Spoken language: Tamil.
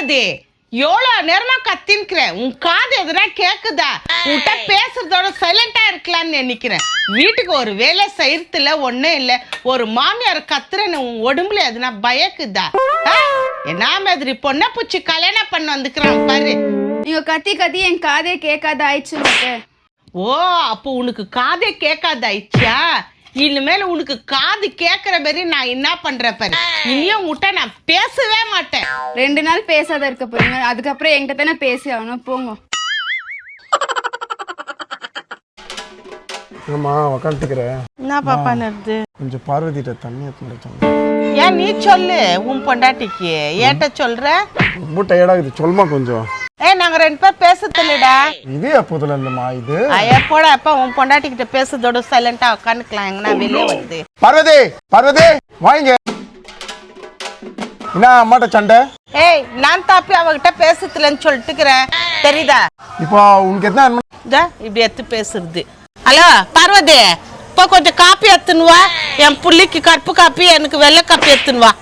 பார்வதி எவ்வளோ நேரமா கத்தின்கிறேன், உன் காது எதுனா கேக்குதா? உன்கிட்ட பேசுறதோட சைலண்டா இருக்கலான்னு நினைக்கிறேன். வீட்டுக்கு ஒரு வேலை செய்யறதுல ஒன்னும் இல்லை, ஒரு மாமியார் கத்துறன்னு உன் உடம்புல எதுனா பயக்குதா? என்ன மாதிரி பொண்ணை பூச்சி கல்யாணம் பண்ண வந்துக்கிறான் பாரு. நீங்க கத்தி கத்தி என் காதே கேட்காத ஆயிடுச்சு. ஓ, அப்போ உனக்கு காதே கேட்காத ஆயிடுச்சா? இனிமேல உனக்கு காது கேட்கற மாதிரி நான் என்ன பண்றேன் பாரு. இனியும் உன்கிட்ட நான் பேசவே மாட்டேன். 2 நாள் பேசாத இருக்க போறீங்க, அதுக்கப்புறம் என்கிட்ட தானே பேசி ஆகணும். போங்க. ஆமா உக்காந்துக்கிறேன். என்ன பாப்பா நடந்து? கொஞ்சம் பார்வதிட்ட தண்ணி எடுத்து ஏன் நீ சொல்லு உன் பொண்டாட்டிக்கு, ஏட்ட சொல்ற? ரொம்ப டயர்டாகுது, சொல்லுமா கொஞ்சம். நாங்க 2 பேர் பேசுறதுலடா. இது எப்போதுல இருந்தமா இது? எப்போட அப்பா உன் பொண்டாட்டி கிட்ட பேசுறதோட சைலண்டா உட்காந்துக்கலாம். எங்கன்னா வெளியே வந்து பார்வதி பார்வதி வாங்க. என்ன அம்மாட்ட சண்டை? நான் தாப்பி அவகிட்ட பேசுறதுலன்னு சொல்லிட்டுக்கிறேன், தெரியுதா? இப்போ உனக்கு எத்தனை இப்படி எடுத்து பேசுறது. ஹலோ பார்வதி, இப்போ கொஞ்சம் காப்பி எடுத்துன்னு வா. என் புள்ளிக்கு கருப்பு காப்பி, எனக்கு வெள்ளை காப்பி எடுத்துன்னு வா.